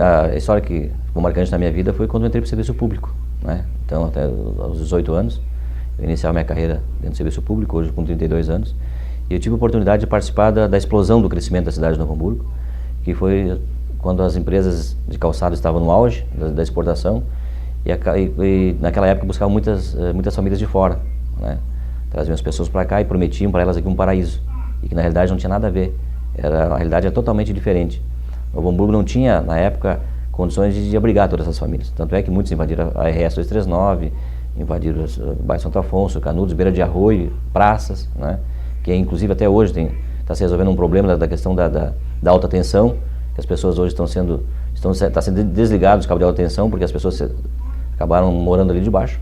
A história que ficou marcante na minha vida foi quando eu entrei para o serviço público, né? Então, até aos 18 anos, eu iniciava minha carreira dentro do serviço público, hoje com 32 anos, e eu tive a oportunidade de participar da explosão do crescimento da cidade de Novo Hamburgo, que foi quando as empresas de calçado estavam no auge da exportação, e naquela época buscavam muitas famílias de fora, né? Traziam as pessoas para cá e prometiam para elas aqui um paraíso, e que na realidade não tinha nada a ver, a realidade é totalmente diferente. Novo Hamburgo não tinha, na época, condições de abrigar todas essas famílias. Tanto é que muitos invadiram a RS 239, invadiram o bairro Santo Afonso, Canudos, Beira de Arroio, praças, né? Que inclusive até hoje está se resolvendo um problema da questão da alta tensão, que as pessoas hoje estão sendo desligados os cabos de alta tensão, porque as pessoas acabaram morando ali debaixo.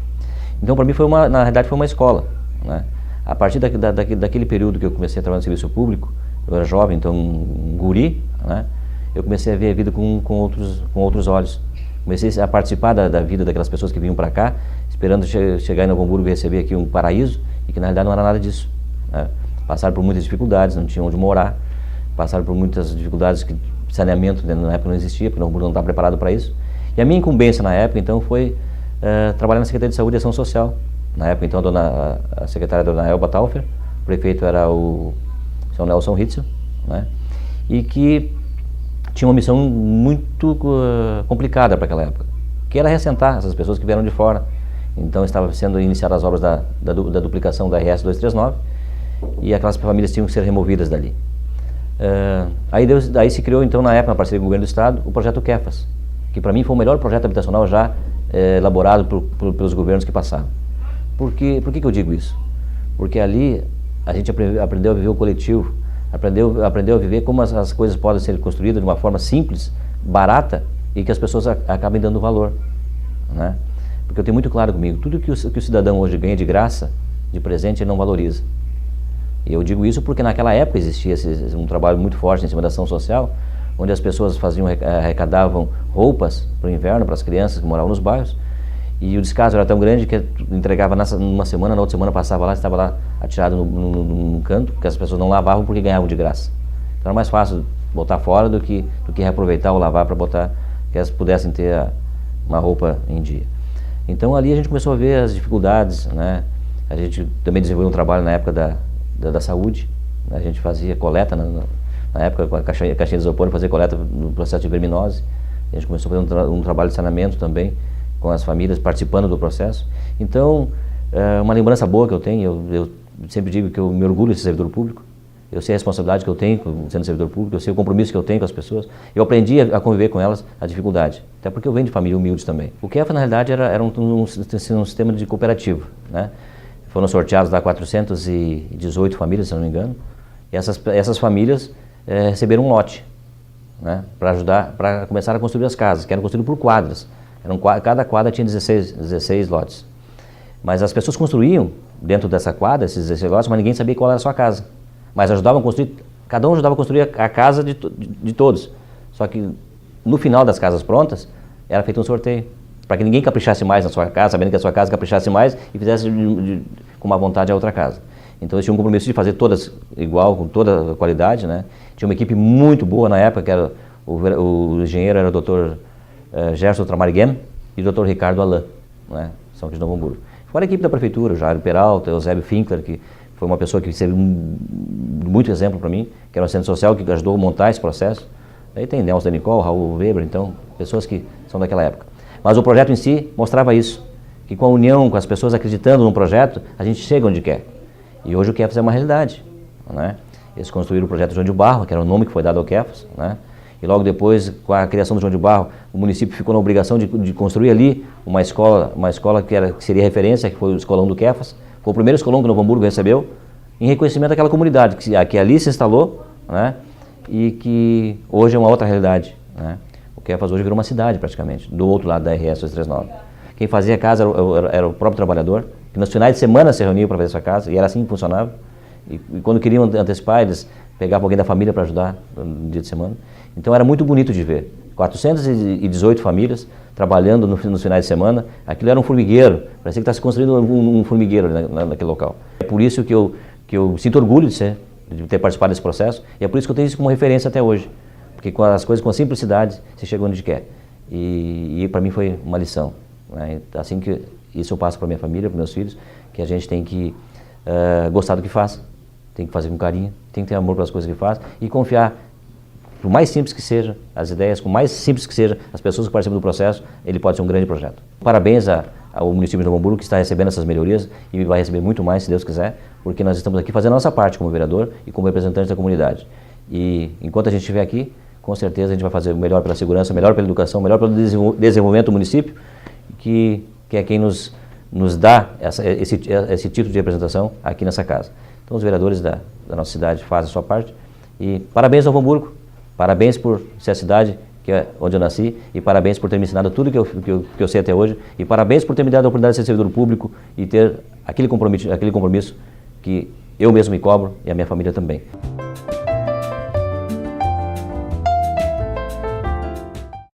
Então, para mim, na realidade, foi uma escola, né? A partir daquele período que eu comecei a trabalhar no serviço público, eu era jovem, então um guri, né? Eu comecei a ver a vida com outros olhos. Comecei a participar da vida daquelas pessoas que vinham para cá, esperando chegar em Novo Hamburgo e receber aqui um paraíso, e que na realidade não era nada disso, né? Passaram por muitas dificuldades, não tinham onde morar, passaram por muitas dificuldades que saneamento na época não existia, porque Novo Hamburgo não estava preparado para isso. E a minha incumbência na época, então, foi trabalhar na Secretaria de Saúde e Ação Social. Na época, então, a secretária era a dona Elba Taufer, o prefeito era o Sr. Nelson Ritzel, né? E que tinha uma missão muito complicada para aquela época, que era reassentar essas pessoas que vieram de fora. Então estavam sendo iniciadas as obras da duplicação da RS 239 e aquelas famílias tinham que ser removidas dali. Aí se criou então na época, na parceria com o governo do estado, o projeto Kefas, que para mim foi o melhor projeto habitacional já elaborado pelos governos que passaram. Por que eu digo isso? Porque ali a gente aprendeu a viver o coletivo, aprendeu a viver como as coisas podem ser construídas de uma forma simples, barata, e que as pessoas acabem dando valor, né? Porque eu tenho muito claro comigo, tudo que o cidadão hoje ganha de graça, de presente, ele não valoriza. E eu digo isso porque naquela época existia um trabalho muito forte em cima da ação social, onde as pessoas arrecadavam roupas para o inverno, para as crianças que moravam nos bairros, e o descaso era tão grande que entregava numa semana, na outra semana passava lá, estava lá atirado num canto, porque as pessoas não lavavam porque ganhavam de graça. Então era mais fácil botar fora do que reaproveitar ou lavar para botar, que elas pudessem ter uma roupa em dia. Então ali a gente começou a ver as dificuldades, né? A gente também desenvolveu um trabalho na época da saúde, né? A gente fazia coleta, na época com a caixinha de isopor, fazia coleta no processo de verminose. A gente começou a fazer um trabalho de saneamento também, com as famílias participando do processo. Então, uma lembrança boa que eu tenho, eu sempre digo que eu me orgulho de ser servidor público, eu sei a responsabilidade que eu tenho sendo servidor público, eu sei o compromisso que eu tenho com as pessoas, eu aprendi a conviver com elas, a dificuldade, até porque eu venho de família humilde também. O Kefa, na realidade, era um sistema de cooperativo, né? Foram sorteados lá 418 famílias, se não me engano, e essas famílias receberam um lote, né? Para começar a construir as casas, que eram construídas por quadras. Cada quadra tinha 16 lotes. Mas as pessoas construíam dentro dessa quadra, esses 16 lotes, mas ninguém sabia qual era a sua casa. Mas ajudavam a construir, cada um ajudava a construir a casa de todos. Só que no final das casas prontas, era feito um sorteio, para que ninguém caprichasse mais na sua casa, sabendo que a sua casa caprichasse mais e fizesse com uma vontade a outra casa. Então eles tinham um compromisso de fazer todas igual, com toda a qualidade, né? Tinha uma equipe muito boa na época, que era o engenheiro era o Dr. Gerson Tramariguem e o Dr. Ricardo Alain, né? São aqui de Novo Hamburgo. Fora a equipe da prefeitura, o Jair Peralta, o Eusébio Finkler, que foi uma pessoa que serviu muito exemplo para mim, que era um assistente social que ajudou a montar esse processo. Aí tem Nelson Nicole, Raul Weber, então, pessoas que são daquela época. Mas o projeto em si mostrava isso, que com a união, com as pessoas acreditando no projeto, a gente chega onde quer. E hoje o Kefas é uma realidade, né? Eles construíram o projeto João de Barro, que era o nome que foi dado ao Kefas, né? E logo depois, com a criação do João de Barro, o município ficou na obrigação de construir ali uma escola que seria referência, que foi o escolão do Kefas. Foi o primeiro escolão que Novo Hamburgo recebeu, em reconhecimento àquela comunidade que ali se instalou, né? E que hoje é uma outra realidade, né? O Kefas hoje virou uma cidade praticamente, do outro lado da RS 239. Quem fazia a casa era o próprio trabalhador, que nos finais de semana se reuniam para fazer sua casa, e era assim que funcionava. E quando queriam antecipar, eles pegavam alguém da família para ajudar no dia de semana. Então era muito bonito de ver. 418 famílias trabalhando nos finais de semana. Aquilo era um formigueiro, parecia que está se construindo um formigueiro naquele local. É por isso que eu sinto orgulho de ser de ter participado desse processo, e é por isso que eu tenho isso como referência até hoje, porque com as coisas, com a simplicidade, se chega onde quer. E para mim foi uma lição, né? Assim que isso eu passo para minha família, para meus filhos, que a gente tem que gostar do que faz, tem que fazer com carinho, tem que ter amor pelas coisas que faz e confiar, por mais simples que seja as ideias, por mais simples que seja as pessoas que participam do processo, ele pode ser um grande projeto. Parabéns ao município de Novo Hamburgo, que está recebendo essas melhorias e vai receber muito mais, se Deus quiser, porque nós estamos aqui fazendo a nossa parte como vereador e como representante da comunidade. E enquanto a gente estiver aqui, com certeza a gente vai fazer o melhor pela segurança, o melhor pela educação, o melhor pelo desenvolvimento do município, que é quem nos dá esse título de representação aqui nessa casa. Então os vereadores da nossa cidade fazem a sua parte e parabéns Novo Hamburgo, parabéns por ser a cidade que é onde eu nasci e parabéns por ter me ensinado tudo que eu sei até hoje e parabéns por ter me dado a oportunidade de ser servidor público e ter aquele compromisso que eu mesmo me cobro e a minha família também.